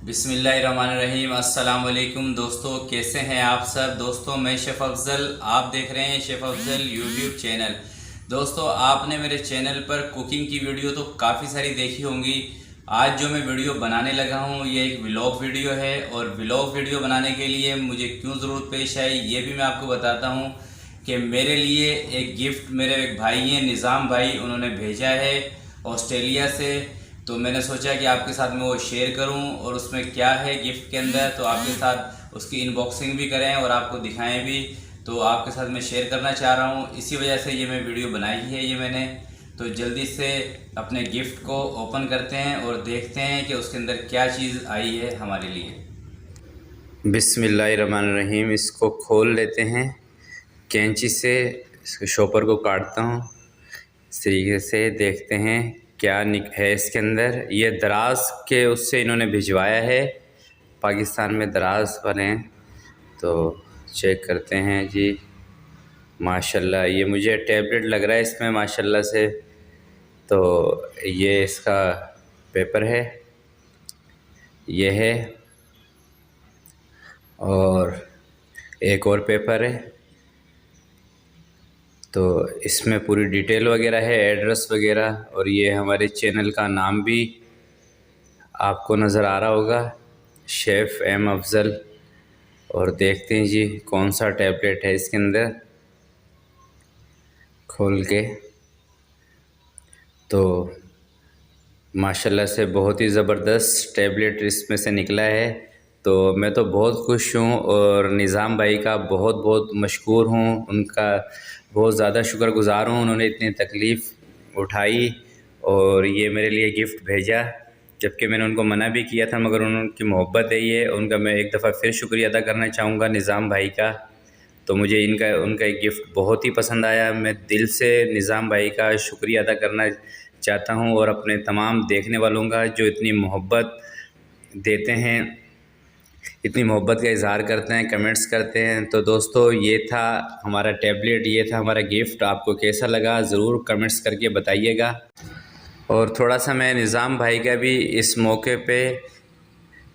बिस्मिल्लाहिर्रहमानिर्रहीम। अस्सलाम वालेकुम दोस्तों, कैसे हैं आप सब। दोस्तों मैं शेफ़ अफ़ज़ल, आप देख रहे हैं शेफ़ अफ़ज़ल यूट्यूब चैनल। दोस्तों आपने मेरे चैनल पर कुकिंग की वीडियो तो काफ़ी सारी देखी होंगी। आज जो मैं वीडियो बनाने लगा हूँ ये एक व्लॉग वीडियो है, और व्लॉग वीडियो बनाने के लिए मुझे क्यों ज़रूरत पेश आई ये भी मैं आपको बताता हूँ कि मेरे लिए एक गिफ्ट मेरे एक भाई हैं निज़ाम भाई, उन्होंने भेजा है ऑस्ट्रेलिया से। तो मैंने सोचा कि आपके साथ मैं वो शेयर करूं, और उसमें क्या है गिफ्ट के अंदर तो आपके साथ उसकी इनबॉक्सिंग भी करें और आपको दिखाएं भी। तो आपके साथ मैं शेयर करना चाह रहा हूं, इसी वजह से ये मैं वीडियो बनाई है ये मैंने। तो जल्दी से अपने गिफ्ट को ओपन करते हैं और देखते हैं कि उसके अंदर क्या चीज़ आई है हमारे लिए। बिस्मिल्लाहिर्रहमानिर्रहीम। इसको खोल लेते हैं कैंची से, इसके शॉपर को काटता हूँ। इस तरीके से देखते हैं क्या है इसके अंदर। ये दराज के उससे इन्होंने भिजवाया है, पाकिस्तान में दराज वाले हैं। तो चेक करते हैं जी। माशाल्लाह ये मुझे टैबलेट लग रहा है इसमें माशाल्लाह से। तो ये इसका पेपर है, ये है, और एक और पेपर है। तो इसमें पूरी डिटेल वगैरह है, एड्रेस वगैरह, और ये हमारे चैनल का नाम भी आपको नज़र आ रहा होगा, शेफ़ एम अफ़ज़ल। और देखते हैं जी कौन सा टैबलेट है इसके अंदर। खोल के तो माशाल्लाह से बहुत ही ज़बरदस्त टैबलेट इसमें से निकला है। तो मैं तो बहुत खुश हूँ और निज़ाम भाई का बहुत बहुत मशकूर हूँ, उनका बहुत ज़्यादा शुक्रगुज़ार हूँ। उन्होंने इतनी तकलीफ़ उठाई और ये मेरे लिए गिफ्ट भेजा, जबकि मैंने उनको मना भी किया था, मगर उनकी मोहब्बत है ये। उनका मैं एक दफ़ा फिर शुक्रिया अदा करना चाहूँगा निज़ाम भाई का। तो मुझे उनका एक गिफ्ट बहुत ही पसंद आया। मैं दिल से निज़ाम भाई का शुक्रिया अदा करना चाहता हूँ, और अपने तमाम देखने वालों का जो इतनी मोहब्बत देते हैं, इतनी मोहब्बत का इज़हार करते हैं, कमेंट्स करते हैं। तो दोस्तों ये था हमारा टैबलेट, ये था हमारा गिफ्ट। आपको कैसा लगा ज़रूर कमेंट्स करके बताइएगा। और थोड़ा सा मैं निज़ाम भाई का भी इस मौके पे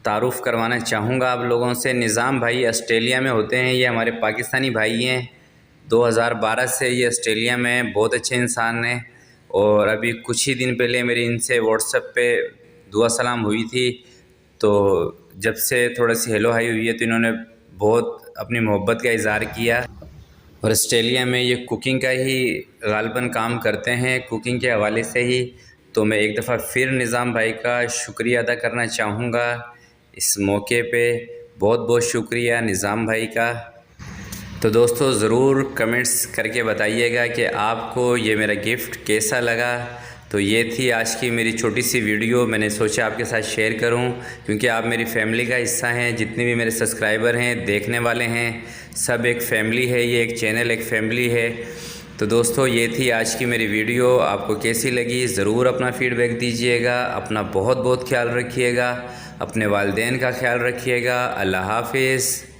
तारुफ़ करवाना चाहूँगा आप लोगों से। निज़ाम भाई ऑस्ट्रेलिया में होते हैं, ये हमारे पाकिस्तानी भाई हैं। 2012 से ये ऑस्ट्रेलिया में, बहुत अच्छे इंसान हैं। और अभी कुछ ही दिन पहले मेरी इनसे व्हाट्सएप पे दुआ सलाम हुई थी। तो जब से थोड़ा सी हेलो हाई हुई है, तो इन्होंने बहुत अपनी मोहब्बत का इज़हार किया। और ऑस्ट्रेलिया में ये कुकिंग का ही ग़ालिबन काम करते हैं, कुकिंग के हवाले से ही। तो मैं एक दफ़ा फिर निज़ाम भाई का शुक्रिया अदा करना चाहूँगा इस मौके पे। बहुत बहुत शुक्रिया निज़ाम भाई का। तो दोस्तों ज़रूर कमेंट्स करके बताइएगा कि आपको ये मेरा गिफ्ट कैसा लगा। तो ये थी आज की मेरी छोटी सी वीडियो, मैंने सोचा आपके साथ शेयर करूं, क्योंकि आप मेरी फैमिली का हिस्सा हैं। जितने भी मेरे सब्सक्राइबर हैं, देखने वाले हैं, सब एक फ़ैमिली है। ये एक चैनल एक फ़ैमिली है। तो दोस्तों ये थी आज की मेरी वीडियो, आपको कैसी लगी ज़रूर अपना फ़ीडबैक दीजिएगा। अपना बहुत बहुत ख्याल रखिएगा, अपने वालिदैन का ख्याल रखिएगा। अल्लाह हाफ़िज़।